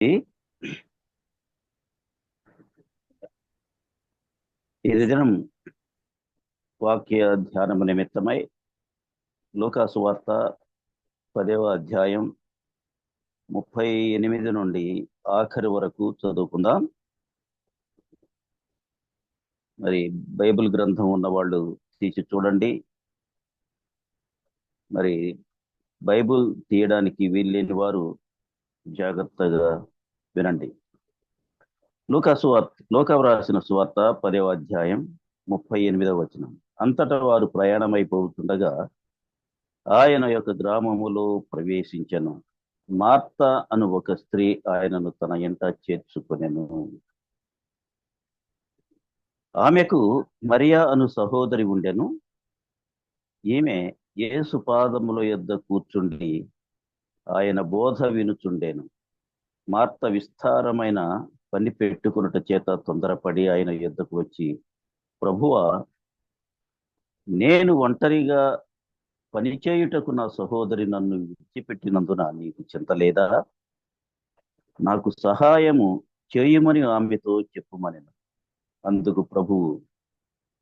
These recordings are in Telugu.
ఈ దినం వాక్య ధ్యానము నిమిత్తమై లూకాసు వార్త 10వ అధ్యాయం 38 నుండి ఆఖరి వరకు చదువుకుందాం. మరి బైబిల్ గ్రంథం ఉన్న వాళ్ళు తీసి చూడండి. మరి బైబిల్ తీయడానికి వీల్లేని వారు జాగ్రత్తగా వినండి. లూకా రాసిన సువార్త 10వ అధ్యాయం 38వ వచనం. అంతటా వారు ప్రయాణమైపోతుండగా ఆయన యొక్క గ్రామములో ప్రవేశించెను. మార్త అను ఒక స్త్రీ ఆయనను తన ఇంట చేర్చుకొనెను. ఆమెకు మరియా అను సహోదరి ఉండెను. ఈమె యేసు పాదముల యొద్ద కూర్చుండి ఆయన బోధ వినుచుండెను. మార్త విస్తారమైన పని పెట్టుకున్నట చేత తొందరపడి ఆయన యొద్దకు వచ్చి, ప్రభువా, నేను ఒంటరిగా పనిచేయుటకు నా సహోదరి నన్ను విడిచిపెట్టినందున నీకు చింత లేదా? నాకు సహాయము చేయుమని ఆమెతో చెప్పుమనెను. అందుకు ప్రభువు,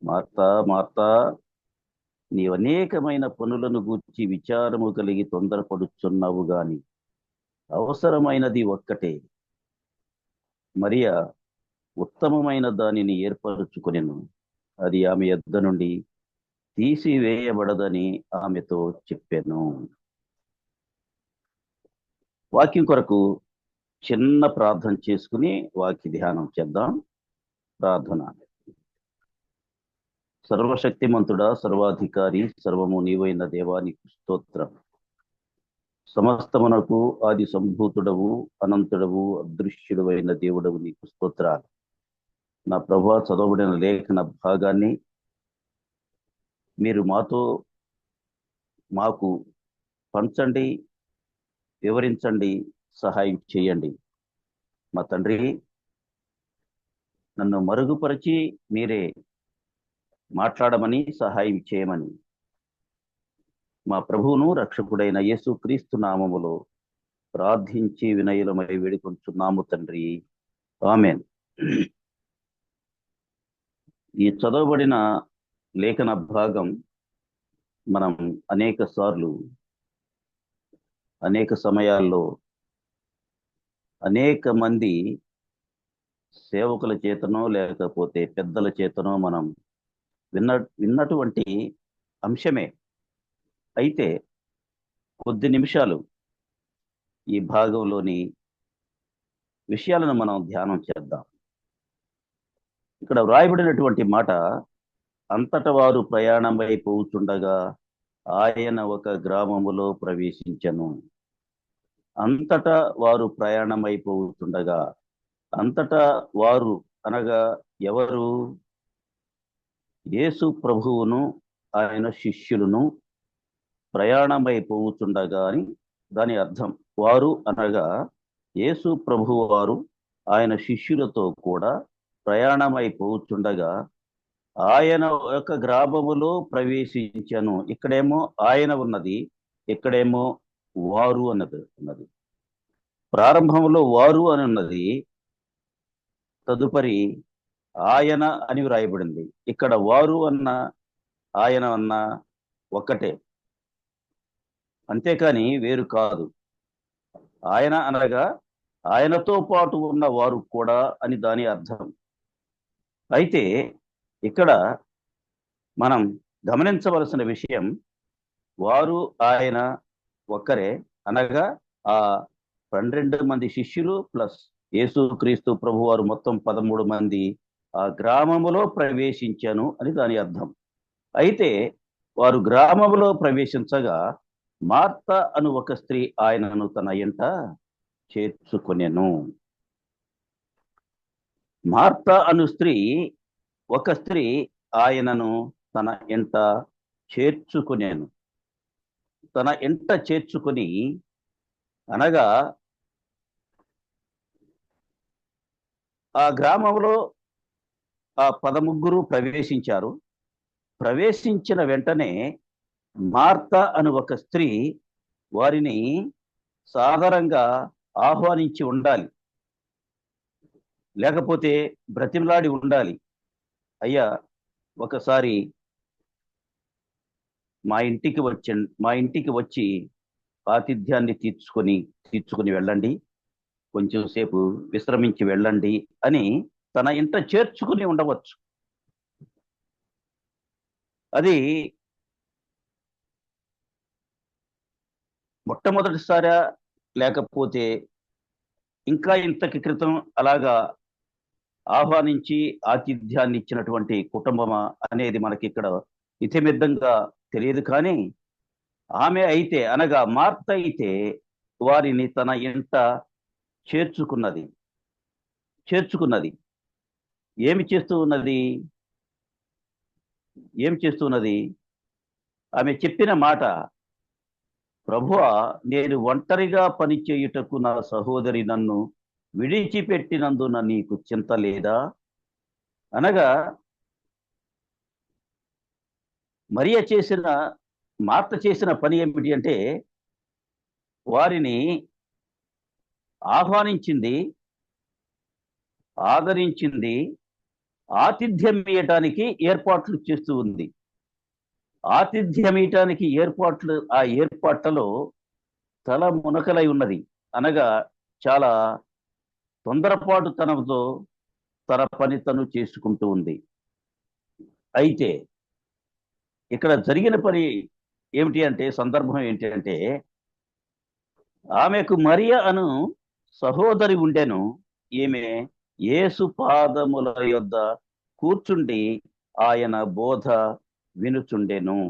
మార్తా మార్తా, నీవు అనేకమైన పనులను గూర్చి విచారము కలిగి తొందరపడుచున్నావు గాని అవసరమైనది ఒక్కటే. మరియా ఉత్తమమైన దానిని ఏర్పరచుకొనెను, అది ఆమె యొద్ద నుండి తీసివేయబడదని ఆమెతో చెప్పాను. వాక్యం కొరకు చిన్న ప్రార్థన చేసుకుని వాక్య ధ్యానం చేద్దాం. ప్రార్థన. సర్వశక్తిమంతుడా, సర్వాధికారి, సర్వము నీవైన దేవానికి స్తోత్రం. సమస్తమునకు ఆది సంభూతుడవు, అనంతుడవు, అదృశ్యుడవైన దేవుడవు నీకు స్తోత్రాలు. నా ప్రభు, చదవబడిన లేఖన భాగాన్ని మీరు మాకు పంచండి, వివరించండి, సహాయం చేయండి. మా తండ్రి, నన్ను మరుగుపరిచి మీరే మాట్లాడమని, సహాయం చేయమని మా ప్రభువును రక్షకుడైన యేసు క్రీస్తు నామములో ప్రార్థించి వినయులమై వేడుకొంచున్నాము తండ్రి, ఆమేన్. ఈ చదవబడిన లేఖన భాగం మనం అనేక సార్లు, అనేక సమయాల్లో, అనేక మంది సేవకుల చేతనో లేకపోతే పెద్దల చేతనో మనం విన్నటువంటి అంశమే. అయితే కొద్ది నిమిషాలు ఈ భాగంలోని విషయాలను మనం ధ్యానం చేద్దాం. ఇక్కడ వ్రాయబడినటువంటి మాట, అంతట వారు ప్రయాణమై పోవుచుండగా ఆయన ఒక గ్రామములో ప్రవేశించెను. అంతటా వారు ప్రయాణమైపోతుండగా, అంతటా వారు అనగా ఎవరు? యేసు ప్రభువును ఆయన శిష్యులను ప్రయాణమైపోతుండగా అని దాని అర్థం. వారు అనగా యేసు ప్రభువు వారు ఆయన శిష్యులతో కూడా ప్రయాణమైపోతుండగా ఆయన ఒక గ్రామములో ప్రవేశించను. ఇక్కడేమో ఆయన ఉన్నది, ఇక్కడేమో వారు ఉన్నది. ప్రారంభంలో వారు అని ఉన్నది, తదుపరి ఆయన అని వ్రాయబడింది. ఇక్కడ వారు అన్న ఆయన అన్న ఒక్కటే, అంతేకాని వేరు కాదు. ఆయన అనగా ఆయనతో పాటు ఉన్న వారు కూడా అని దాని అర్థం. అయితే ఇక్కడ మనం గమనించవలసిన విషయం, వారు ఆయన ఒక్కరే అనగా ఆ 12 మంది శిష్యులు ప్లస్ యేసు క్రీస్తు ప్రభువారు మొత్తం 13 మంది ఆ గ్రామములో ప్రవేశించాను అని దాని అర్థం. అయితే వారు గ్రామములో ప్రవేశించగా మార్త అను ఒక స్త్రీ ఆయనను తన ఇంట చేర్చుకొనెను. మార్త అను ఒక స్త్రీ ఆయనను తన ఇంట చేర్చుకొనెను. తన ఇంట చేర్చుకొని అనగా ఆ గ్రామంలో ఆ 13 ప్రవేశించారు. ప్రవేశించిన వెంటనే మార్త అను ఒక స్త్రీ వారిని సాదరంగా ఆహ్వానించి ఉండాలి. లేకపోతే బ్రతిమలాడి ఉండాలి. అయ్యా, ఒకసారి మా ఇంటికి వచ్చి ఆతిథ్యాన్ని తీర్చుకొని వెళ్ళండి, కొంచెం సేపు విశ్రమించి వెళ్ళండి అని తన ఇంట చేర్చుకుని ఉండవచ్చు. అది మొట్టమొదటిసారా, లేకపోతే ఇంకా ఇంతకి క్రితం అలాగా ఆహ్వానించి ఆతిథ్యాన్ని ఇచ్చినటువంటి కుటుంబమా అనేది మనకి ఇక్కడ ఇతిమిద్దంగా తెలియదు. కానీ ఆమె అయితే, అనగా మార్త అయితే వారిని తన ఇంట చేర్చుకున్నది. ఏమి చేస్తూ ఉన్నది? ఆమె చెప్పిన మాట, ప్రభువా, నేను ఒంటరిగా పనిచేయుటకు నా సహోదరి నన్ను విడిచిపెట్టినందున నీకు చింత లేదా? అనగా మార్త చేసిన పని ఏమిటి అంటే, వారిని ఆహ్వానించింది, ఆదరించింది, ఆతిథ్యం ఇయ్యటానికి ఏర్పాట్లు చేస్తూ ఉంది. ఆతిథ్యం ఇయ్యటానికి ఆ ఏర్పాట్లలో తల మునకలై ఉన్నది. అనగా చాలా తొందరపాటుతనంతో తన పని తను చేసుకుంటూ ఉంది. అయితే ఇక్కడ జరిగిన పని ఏమిటి అంటే, సందర్భం ఏంటి అంటే, ఆమెకు మరియ అను సహోదరి ఉండెను. ఈమె యేసు పాదముల యొద్ద కూర్చుండి ఆయన బోధ వినుచుండెను.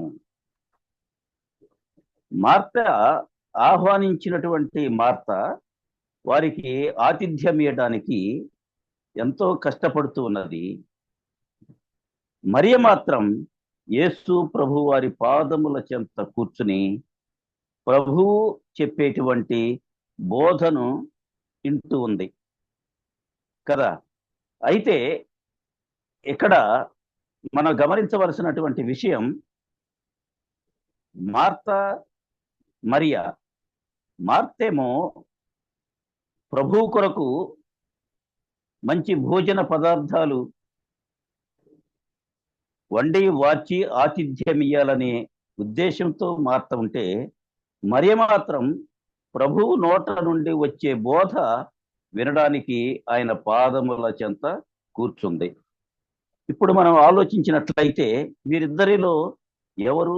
మార్త ఆహ్వానించినటువంటి మార్త వారికి ఆతిథ్యం ఇవ్వడానికి ఎంతో కష్టపడుతూ ఉన్నది. మరియ మాత్రం యేసు ప్రభు వారి పాదముల చెంత కూర్చుని ప్రభువు చెప్పేటువంటి బోధను వింటూ ఉంది కదా. అయితే ఇక్కడ మనం గమనించవలసినటువంటి విషయం, మార్త, మరియ. మార్తేమో ప్రభువు కొరకు మంచి భోజన పదార్థాలు వండి వార్చి ఆతిథ్యం ఇయ్యాలనే ఉద్దేశంతో మార్త ఉంటే, మరియ మాత్రం ప్రభువు నోట నుండి వచ్చే బోధ వినడానికి ఆయన పాదముల చెంత కూర్చుంది. ఇప్పుడు మనం ఆలోచించినట్లయితే వీరిద్దరిలో ఎవరు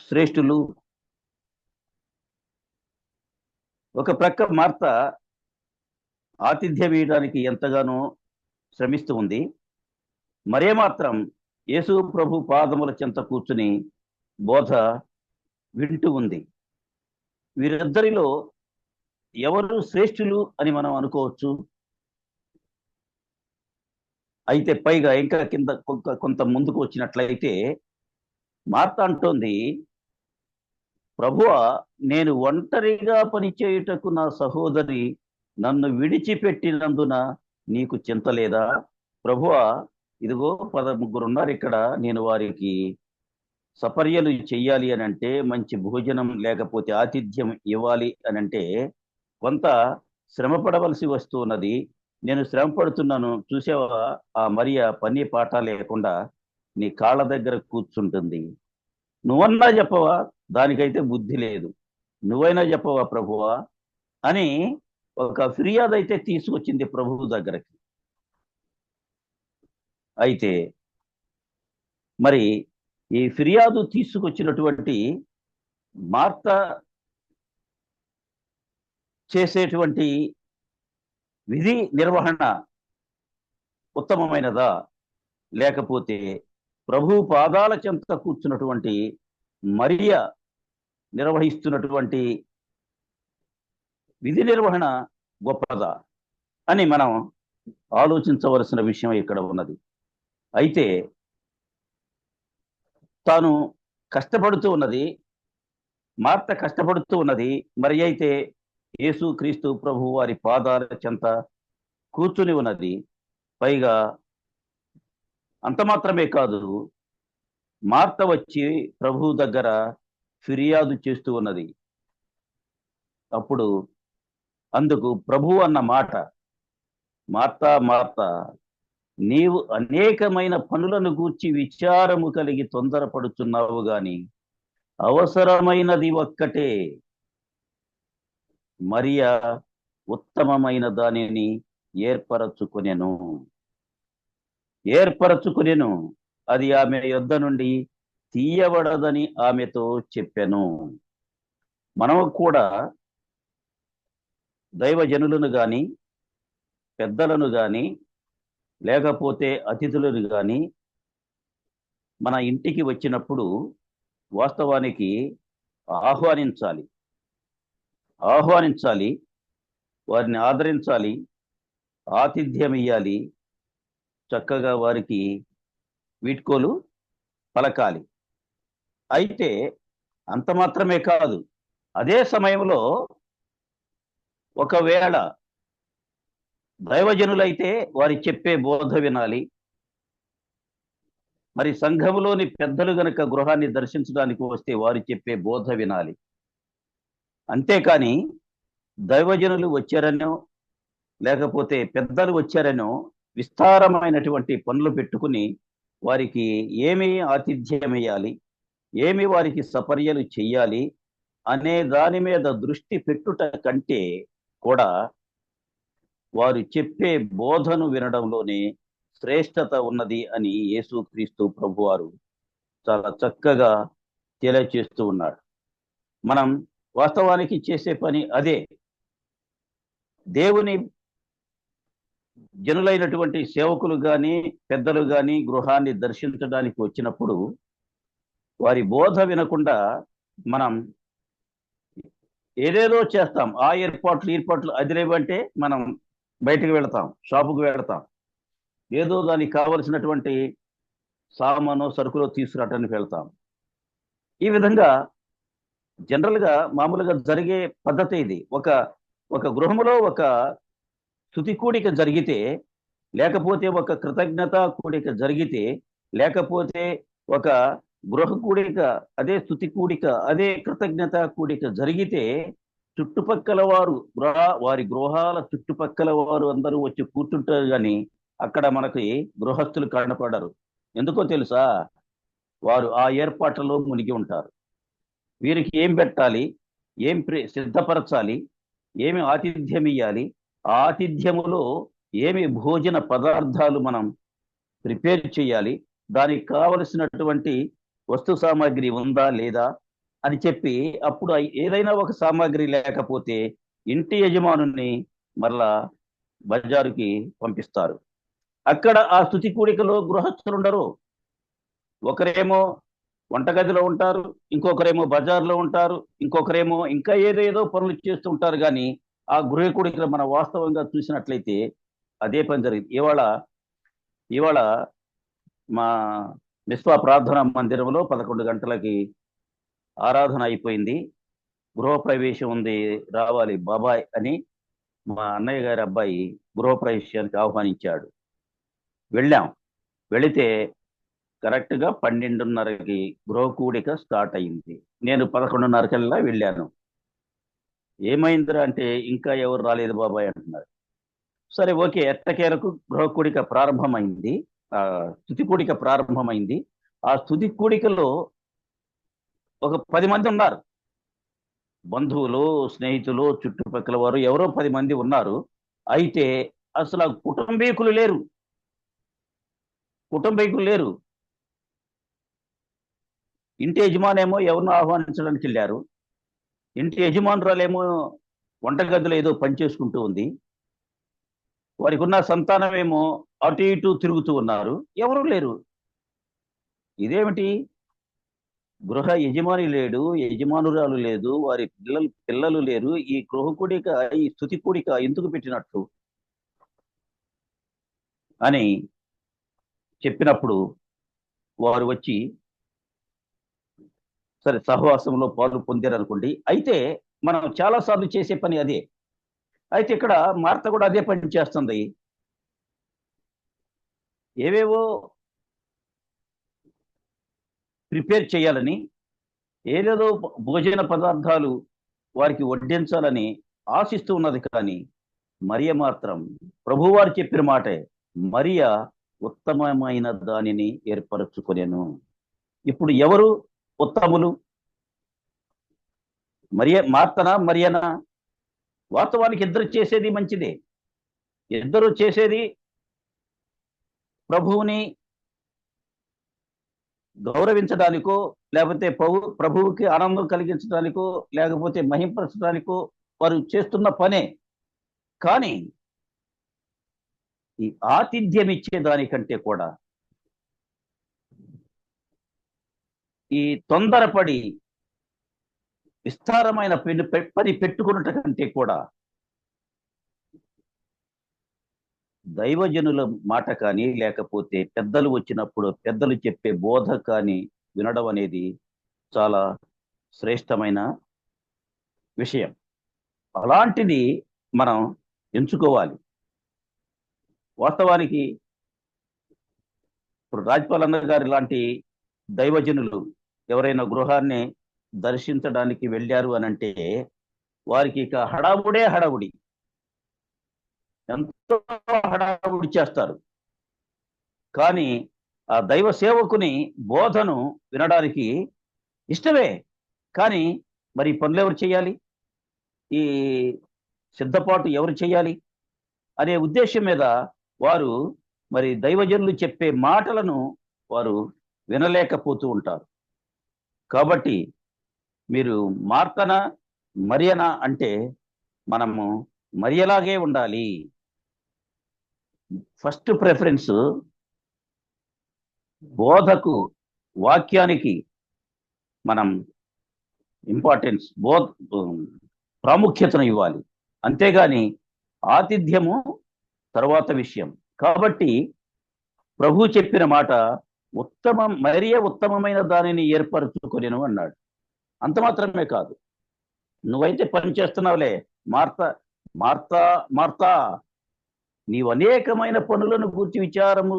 శ్రేష్ఠులు? ఒక ప్రక్క మార్త ఆతిథ్యం ఇవ్వడానికి ఎంతగానో శ్రమిస్తూ ఉంది. మరియ మాత్రం యేసు ప్రభు పాదముల చెంత కూర్చుని బోధ వింటూ ఉంది. వీరిద్దరిలో ఎవరు శ్రేష్ఠులు అని మనం అనుకోవచ్చు. అయితే పైగా ఇంకా కింద కొంత ముందుకు వచ్చినట్లయితే మార్త అంటోంది, ప్రభువా, నేను ఒంటరిగా పనిచేయుటకు నా సహోదరి నన్ను విడిచిపెట్టినందున నీకు చింత లేదా? ప్రభువా, ఇదిగో 13 ఉన్నారు ఇక్కడ, నేను వారికి సపర్యలు చెయ్యాలి అని అంటే, మంచి భోజనం లేకపోతే ఆతిథ్యం ఇవ్వాలి అని అంటే కొంత శ్రమ పడవలసి వస్తున్నది. నేను శ్రమ పడుతున్నాను, చూసావా, ఆ మరియ పని పాట లేకుండా నీ కాళ్ళ దగ్గర కూర్చుంటుంది. నువ్వన్నా చెప్పవా? దానికైతే బుద్ధి లేదు. నువ్వైనా చెప్పవా ప్రభువా అని ఒక ఫిర్యాదు అయితే తీసుకొచ్చింది ప్రభువు దగ్గరకి. అయితే మరి ఈ ఫిర్యాదు తీసుకొచ్చినటువంటి మార్త చేసేటువంటి విధి నిర్వహణ ఉత్తమమైనదా, లేకపోతే ప్రభు పాదాల చెంత కూర్చున్నటువంటి మరియ నిర్వహిస్తున్నటువంటి విధి నిర్వహణ గొప్పదా అని మనం ఆలోచించవలసిన విషయం ఇక్కడ ఉన్నది. అయితే తాను కష్టపడుతూ ఉన్నది, మార్త కష్టపడుతూ ఉన్నది, మరి అయితే యేసు క్రీస్తు ప్రభు వారి పాదాల చెంత కూర్చుని ఉన్నది. పైగా అంత మాత్రమే కాదు, మార్త వచ్చి ప్రభు దగ్గర ఫిర్యాదు చేస్తూ ఉన్నది. అప్పుడు అందుకు ప్రభు అన్న మాట, మార్తా మార్తా, నీవు అనేకమైన పనులను గూర్చి విచారము కలిగి తొందరపడుచున్నావు గాని అవసరమైనది ఒక్కటే. మరియా ఉత్తమమైన దానిని ఏర్పరచుకొనెను ఏర్పరచుకొనెను అది ఆమె యొద్ద నుండి తీయబడదని ఆమెతో చెప్పెను. మనము కూడా దైవజనులను గాని, పెద్దలను గాని, లేకపోతే అతిథులను గాని మన ఇంటికి వచ్చినప్పుడు వాస్తవానికి ఆహ్వానించాలి. వారిని ఆదరించాలి, ఆతిథ్యం ఇయ్యాలి, చక్కగా వారికి వీడ్కోలు పలకాలి. అయితే అంత మాత్రమే కాదు, అదే సమయంలో ఒకవేళ దైవజనులైతే వారి చెప్పే బోధ వినాలి. మరి సంఘములోని పెద్దలు గనక గృహాన్ని దర్శించడానికి వస్తే వారు చెప్పే బోధ వినాలి. అంతేకాని దైవజనులు వచ్చారనో లేకపోతే పెద్దలు వచ్చారనో విస్తారమైనటువంటి పనులు పెట్టుకుని వారికి ఏమి ఆతిథ్యం వేయాలి, ఏమి వారికి సపర్యలు చెయ్యాలి అనే దాని మీద దృష్టి పెట్టుట కంటే కూడా వారు చెప్పే బోధను వినడంలోనే శ్రేష్టత ఉన్నది అని యేసుక్రీస్తు ప్రభువారు చాలా చక్కగా తెలియచేస్తూ ఉన్నాడు. మనం వాస్తవానికి చేసే పని అదే. దేవుని జనులైనటువంటి సేవకులు గాని, పెద్దలు గాని గృహాన్ని దర్శించడానికి వచ్చినప్పుడు వారి బోధ వినకుండా మనం ఏదేదో చేస్తాం. ఆ ఏర్పాట్లు అదిలేవంటే మనం బయటకు వెళతాం, షాపుకు వెళతాం, ఏదో దానికి కావలసినటువంటి సామాను సరుకులు తీసుకురావడానికి వెళ్తాం. ఈ విధంగా జనరల్గా మామూలుగా జరిగే పద్ధతి ఇది. ఒక గృహములో ఒక స్తుతి కూడిక జరిగితే, లేకపోతే ఒక కృతజ్ఞత కూడిక జరిగితే, లేకపోతే ఒక గృహ కూడిక, అదే స్తుతి కూడిక, అదే కృతజ్ఞత కూడిక జరిగితే చుట్టుపక్కల వారి గృహాల చుట్టుపక్కల వారు అందరూ వచ్చి కూర్చుంటారు కానీ అక్కడ మనకి గృహస్థులు కనపడరు. ఎందుకో తెలుసా? వారు ఆ ఏర్పాట్లలో మునిగి ఉంటారు. వీరికి ఏం పెట్టాలి, ఏం సిద్ధపరచాలి, ఏమి ఆతిథ్యం ఇయ్యాలి, ఆ ఆతిథ్యములో ఏమి భోజన పదార్థాలు మనం ప్రిపేర్ చేయాలి, దానికి కావలసినటువంటి వస్తు సామాగ్రి ఉందా లేదా అని చెప్పి అప్పుడు ఏదైనా ఒక సామాగ్రి లేకపోతే ఇంటి యజమానుని మరలా బజారుకి పంపిస్తారు. అక్కడ ఆ స్తుతి కూడికలో గృహస్థులు ఉండరు. ఒకరేమో వంటగదిలో ఉంటారు, ఇంకొకరేమో బజార్లో ఉంటారు, ఇంకొకరేమో ఇంకా ఏదేదో పనులు చేస్తూ ఉంటారు. కానీ ఆ గృహ కూడికలో మనం వాస్తవంగా చూసినట్లయితే అదే పని జరిగింది. ఇవాళ మా మిస్వా ప్రార్థనా మందిరంలో 11 గంటలకి ఆరాధన అయిపోయింది. గృహప్రవేశం ఉంది, రావాలి బాబాయ్ అని మా అన్నయ్య గారి అబ్బాయి గృహప్రవేశానికి ఆహ్వానించాడు. వెళ్ళాం. వెళితే కరెక్ట్గా 12:30కి గృహ కూడిక స్టార్ట్ అయింది. నేను 11:30కల్లా వెళ్ళాను. ఏమైందిరా అంటే ఇంకా ఎవరు రాలేదు బాబాయ్ అంటున్నారు. సరే, ఓకే, ఎట్టకేలకు గృహ కూడిక ప్రారంభమైంది, స్తుతి కూడిక ప్రారంభమైంది. ఆ స్తుతి కూడికలో ఒక 10 మంది ఉన్నారు. బంధువులు, స్నేహితులు, చుట్టుపక్కల వారు ఎవరో 10 మంది ఉన్నారు. అయితే అసలు కుటుంబీకులు లేరు. ఇంటి యజమానేమో ఎవరినో ఆహ్వానించడానికి వెళ్ళారు. ఇంటి యజమానురాలేమో వంటగదిలో ఏదో పని చేసుకుంటూ ఉంది. వారికి ఉన్న సంతానమేమో అటు ఇటు తిరుగుతూ ఉన్నారు. ఎవరూ లేరు. ఇదేమిటి? గృహ యజమాని లేడు, యజమానురాలు లేదు, వారి పిల్లలు లేరు. ఈ గృహ కూడిక, ఈ స్తుతి కూడిక ఎందుకు పెట్టినట్టు అని చెప్పినప్పుడు వారు వచ్చి సరే సహవాసంలో పాలు పొందారు అనుకోండి. అయితే మనం చాలా సార్లు చేసే పని అదే. అయితే ఇక్కడ మార్త కూడా అదే పని చేస్తుంది. ఏవేవో ప్రిపేర్ చేయాలని, ఏదేదో భోజన పదార్థాలు వారికి వడ్డించాలని ఆశిస్తూ ఉన్నది. కానీ మరియ మాత్రం ప్రభువారు చెప్పిన మాటే, మరియ ఉత్తమమైన దానిని ఏర్పరచుకొనెను. ఇప్పుడు ఎవరు ఉత్తములు? మార్తనా మరియనా? వాస్తవానికి ఇద్దరు చేసేది మంచిదే. ఇద్దరు చేసేది ప్రభువుని గౌరవించడానికో, లేకపోతే ప్రభువుకి ఆనందం కలిగించడానికో, లేకపోతే మహింపరచడానికో వారు చేస్తున్న పనే. కానీ ఈ ఆతిథ్యం ఇచ్చేదానికంటే కూడా, ఈ తొందరపడి విస్తారమైన పని పెట్టుకున్నట కంటే కూడా, దైవజనుల మాట కానీ, లేకపోతే పెద్దలు వచ్చినప్పుడు పెద్దలు చెప్పే బోధ కానీ వినడం అనేది చాలా శ్రేష్టమైన విషయం. అలాంటిది మనం ఎంచుకోవాలి. వాస్తవానికి ఇప్పుడు రాజ్పాల్ అన్న గారు లాంటి దైవజనులు ఎవరైనా గృహాన్ని దర్శించడానికి వెళ్ళారు అని అంటే, వారికి ఇక హడావుడే హడావుడి, ఎంతో హడావుడి చేస్తారు. కానీ ఆ దైవ సేవకుని బోధను వినడానికి ఇష్టమే. కానీ మరి పనులు ఎవరు చేయాలి, ఈ సిద్ధపాటు ఎవరు చేయాలి అనే ఉద్దేశం మీద వారు మరి దైవజనులు చెప్పే మాటలను వారు వినలేకపోతూ ఉంటారు. కాబట్టి మీరు మార్తన మరియన అంటే మనము మరియలాగే ఉండాలి. ఫస్ట్ ప్రిఫరెన్స్ బోధకు, వాక్యానికి మనం ఇంపార్టెన్స్, ప్రాముఖ్యతను ఇవ్వాలి. అంతేగాని ఆతిథ్యము తర్వాత విషయం. కాబట్టి ప్రభు చెప్పిన మాట మరియ ఉత్తమమైన దానిని ఏర్పరచుకొనెను అన్నాడు. అంత మాత్రమే కాదు, నువ్వైతే పని చేస్తున్నావులే మార్తా మార్తా మార్తా, నీవు అనేకమైన పనులను గురించి విచారము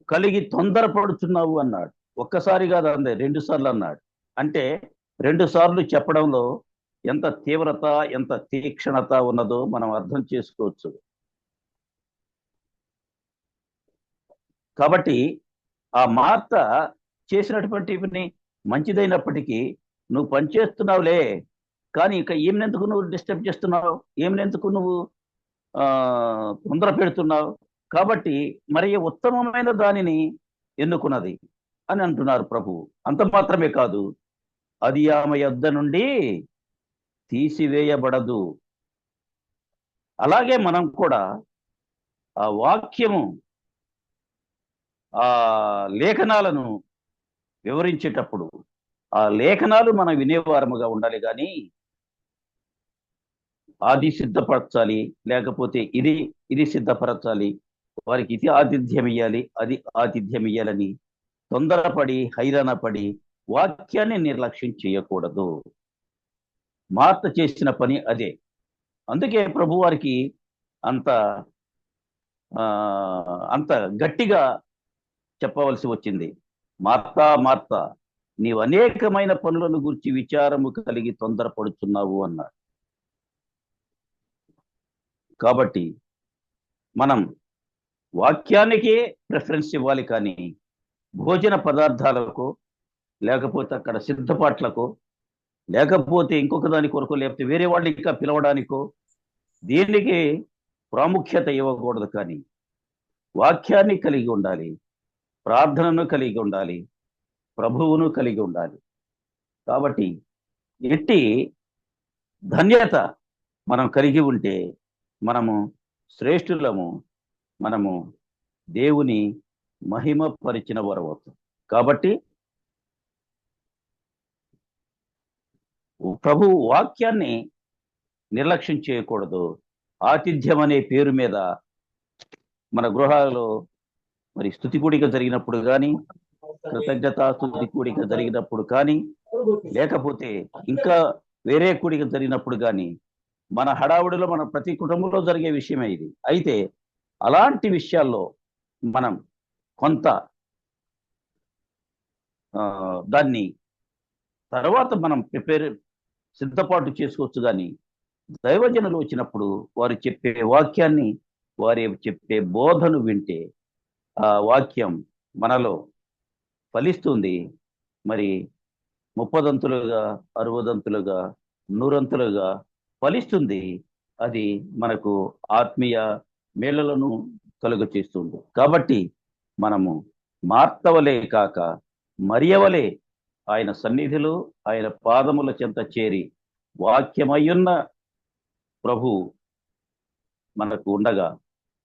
కలిగి తొందరపడుతున్నావు అన్నాడు. ఒక్కసారి కాదు అందే, 2 సార్లు అన్నాడు. అంటే 2 సార్లు చెప్పడంలో ఎంత తీవ్రత, ఎంత తీక్షణత ఉన్నదో మనం అర్థం చేసుకోవచ్చు. కాబట్టి ఆ మార్త చేసినటువంటి పని మంచిదైనప్పటికీ, నువ్వు పనిచేస్తున్నావులే, కానీ ఇక ఏమినెందుకు నువ్వు డిస్టర్బ్ చేస్తున్నావు, ఏమినెందుకు నువ్వు తొందర పెడుతున్నావు, కాబట్టి మరి ఉత్తమమైన దానిని ఎన్నుకున్నది అని అంటున్నారు ప్రభువు. అంత మాత్రమే కాదు, అది ఆమె యొద్ద నుండి తీసివేయబడదు. అలాగే మనం కూడా ఆ వాక్యము, ఆ లేఖనాలను వివరించేటప్పుడు ఆ లేఖనాలు మనం వినేవారముగా ఉండాలి. కానీ అది సిద్ధపరచాలి, లేకపోతే ఇది సిద్ధపరచాలి, వారికి ఇది ఆతిథ్యం ఇయ్యాలి, అది ఆతిథ్యం ఇయ్యాలని తొందరపడి హైరాణ పడి వాక్యాన్ని నిర్లక్ష్యం చేయకూడదు. మార్త చేసిన పని అదే. అందుకే ప్రభు వారికి అంత అంత గట్టిగా చెప్పవలసి వచ్చింది, మార్తా మార్తా, నీవు అనేకమైన పనులను గురించి విచారము కలిగి తొందరపడుతున్నావు అన్నాడు. కాబట్టి మనం వాక్యానికే ప్రిఫరెన్స్ ఇవ్వాలి, కానీ భోజన పదార్థాలకు, లేకపోతే అక్కడ సిద్ధపాట్లకు, లేకపోతే ఇంకొక దాని కొరకు, లేకపోతే వేరే వాళ్ళు ఇంకా పిలవడానికో దీనికి ప్రాముఖ్యత ఇవ్వకూడదు. కానీ వాక్యాన్ని కలిగి ఉండాలి, ప్రార్థనను కలిగి ఉండాలి, ప్రభువును కలిగి ఉండాలి. కాబట్టి ఎట్టి ధన్యత మనం కలిగి ఉంటే మనము శ్రేష్ఠులము, మనము దేవుని మహిమ పరిచిన వరవవుతాం. కాబట్టి ప్రభు వాక్యాన్ని నిర్లక్ష్యం చేయకూడదు. ఆతిథ్యం అనే పేరు మీద మన గృహాలలో మరి స్తుతి కూడిక జరిగినప్పుడు కానీ, కృతజ్ఞతా స్తుతి కూడిక జరిగినప్పుడు కానీ, లేకపోతే ఇంకా వేరే కూడిక జరిగినప్పుడు కానీ, మన హడావుడిలో మన ప్రతి కుటుంబంలో జరిగే విషయమే ఇది. అయితే అలాంటి విషయాల్లో మనం కొంత దాన్ని తర్వాత మనం సిద్ధపాటు చేసుకోవచ్చు. కానీ దైవజనులు వచ్చినప్పుడు వారు చెప్పే వాక్యాన్ని, వారి చెప్పే బోధను వింటే ఆ వాక్యం మనలో ఫలిస్తుంది. మరి ముప్పదంతులుగా, అరవదంతులుగా, నూరంతులుగా ఫలిస్తుంది. అది మనకు ఆత్మీయ మేలులను కలుగ చేస్తుంది. కాబట్టి మనము మార్తవలే కాక మరియవలే ఆయన సన్నిధిలో, ఆయన పాదముల చెంత చేరి వాక్యమయ్యున్న ప్రభు మనకు ఉండగా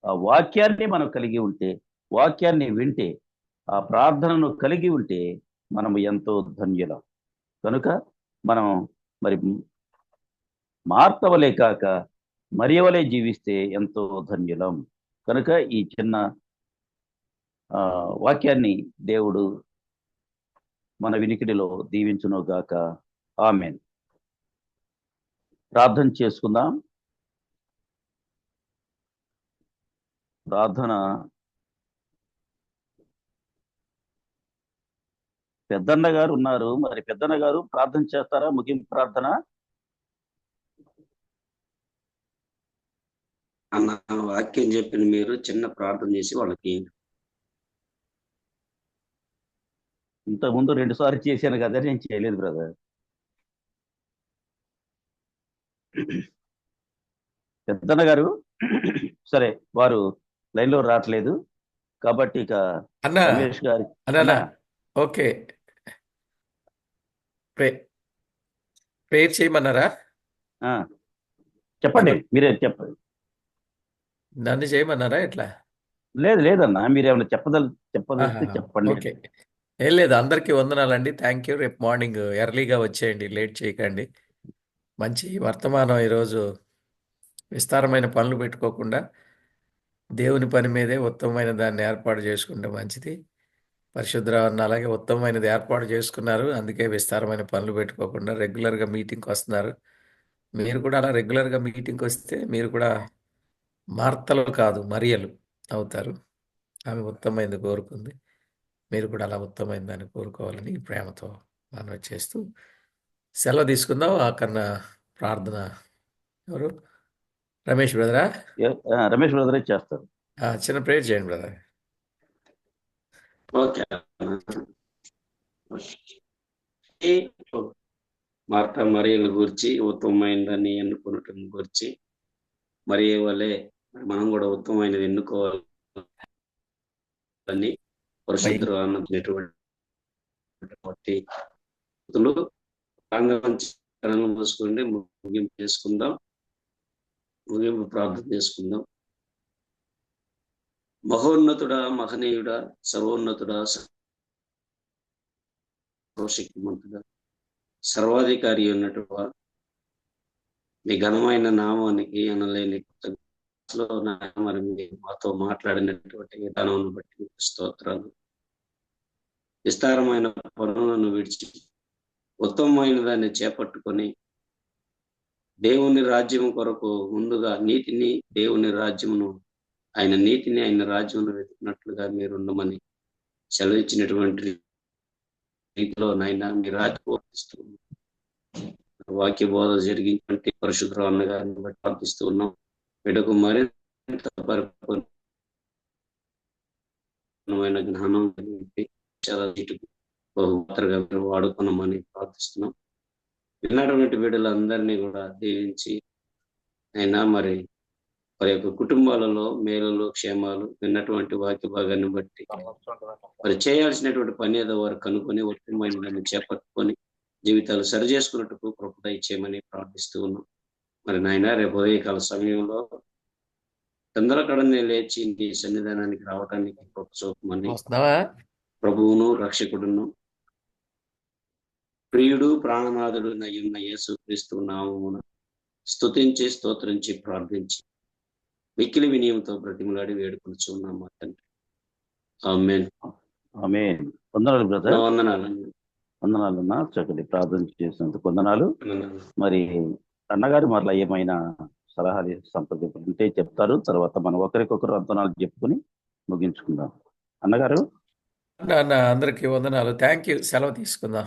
ఆ వాక్యాన్ని మనం కలిగి ఉంటే, వాక్యాన్ని వింటే, ఆ ప్రార్థనను కలిగి ఉంటే మనము ఎంతో ధన్యులం. కనుక మనం మరి మార్తవలే కాక మరియవలే జీవిస్తే ఎంతో ధన్యులం. కనుక ఈ చిన్న వాక్యాన్ని దేవుడు మన వినికిడిలో దీవించును గాక. ఆమేన్. ప్రార్థన చేసుకుందాం. ప్రార్థన పెద్దన్న గారు ఉన్నారు. మరి పెద్దన్న గారు ప్రార్థన చేస్తారా? ముగింపు ప్రార్థన. అన్న వాక్యం చెప్పిన మీరు చిన్న ప్రార్థన చేసి వాళ్ళకి. ఇంతకుముందు 2 సార్లు చేశాను కదా, నేను చేయలేదు బ్రదర్. పెద్దన్న గారు సరే, వారు లైన్లో రావట్లేదు కాబట్టి ఇక అన్నా రమేష్ గారి అన్నా ఓకే, ప్రేయర్ చేయమన్నారా? చెప్పండి, మీరే చెప్పండి. నన్ను చేయమన్నారా ఎట్లా? లేదన్నా, మీరు ఏమైనా చెప్పదలిస్తే చెప్పండి. ఓకే, ఏం లేదు. అందరికీ వందనాలండి. Thank you. రేపు మార్నింగ్ ఎర్లీగా వచ్చేయండి, లేట్ చేయకండి. మంచి వర్తమానం. ఈరోజు విస్తారమైన పనులు పెట్టుకోకుండా దేవుని పని మీదే ఉత్తమమైన దాన్ని ఏర్పాటు చేసుకుంటే మంచిది. పరిశుద్ధరావు అలాగే ఉత్తమమైనది ఏర్పాటు చేసుకున్నారు. అందుకే విస్తారమైన పనులు పెట్టుకోకుండా రెగ్యులర్గా మీటింగ్కి వస్తున్నారు. మీరు కూడా అలా రెగ్యులర్గా మీటింగ్కి వస్తే మీరు కూడా మార్తలు కాదు మరియలు అవుతారు. ఆమె ఉత్తమమైనది కోరుకుంది. మీరు కూడా అలా ఉత్తమమైన దాన్ని కోరుకోవాలని ప్రేమతో మనవి చేస్తూ సెలవు తీసుకుందాం. కన్నా ప్రార్థన ఎవరు? రమేష్ బ్రదరా? రమేష్ బ్రదరే చేస్తారు. చిన్న ప్రేయర్ చేయండి బ్రదర్. ఓకే. మార్త మరియల గురించి, ఉత్తమమైన దాన్ని ఎన్నుకోవటం గురించి, మరి వల్లే మనం కూడా ఉత్తమమైనది ఎన్నుకోవాలని పరిశుద్ధులు అన్నటువంటి మూసుకోండి. ముగింపు చేసుకుందాం. ముగింపు ప్రార్థన చేసుకుందాం. మహోన్నతుడా, మహనీయుడా, సర్వోన్నతుడా, సర్వశక్తిమంతుడా, సర్వాధికారి ఉన్నట్టుగా మీ ఘనమైన నామానికి అనలేని మరి మాతో మాట్లాడినటువంటి విధానం బట్టి స్తోత్రాలు. విస్తారమైన పనులను విడిచి ఉత్తమమైన దాన్ని చేపట్టుకొని దేవుని రాజ్యం కొరకు ముందుగా నీతిని, దేవుని రాజ్యమును, ఆయన నీతిని, ఆయన రాజ్యమును వెతుకున్నట్లుగా మీరు ఉండమని సెలవిచ్చినటువంటి రీతిలో నాయన మీ రాజ్యపోషిస్తూ వాక్య బోధ జరిగినటువంటి పరిశుద్ధరావు అన్న గారిని బట్టి ప్రార్థిస్తూ ఉన్నాం. వీడకు మరింత పరిపూర్ణమైన జ్ఞానం చాలా బహుమాత్రగా మీరు వాడుకున్నామని ప్రార్థిస్తున్నాం. విన్నటువంటి వీడులందరినీ కూడా దీవించి అయినా మరి వారి యొక్క కుటుంబాలలో మేలులు, క్షేమాలు విన్నటువంటి వాక్య భాగాన్ని బట్టి మరి చేయాల్సినటువంటి పని ఏదో వారు కనుక్కొని ఉత్తమమైన దాన్ని చేపట్టుకొని జీవితాలు సరి చేసుకున్నట్టుకు కృప దయచేయమని ప్రార్థిస్తూ ఉన్నాం. మరి నాయన రేపు ఉదయకాల సమయంలో తొందరకడనే లేచి నీ సన్నిధానానికి రావడానికి కృప చూపమని ప్రభువును, రక్షకుడును, ప్రియుడు, ప్రాణనాథుడు నయ్యున్న యేసుక్రీస్తు నామమున స్తుతించి, స్తోత్రించి, ప్రార్థించి మిక్కిలి వినయంతో బ్రతిమలాడి వేడుకొనుచున్నాం మా తండ్రి. ఆమేన్. ఆమేన్. వందనాలు బ్రదర్. వందనాలన్నా. చక్కటి ప్రార్థన చేసినందుకు వందనాలు. మరి అన్నగారు మరలా ఏమైనా సలహాలు సంప్రదింపులు ఉంటే చెప్తారు. తర్వాత మనం ఒకరికొకరు వందనాలు చెప్పుకొని ముగించుకుందాం. అన్నగారు. అందరికీ వందనాలు. Thank you. సెలవు తీసుకుందాం.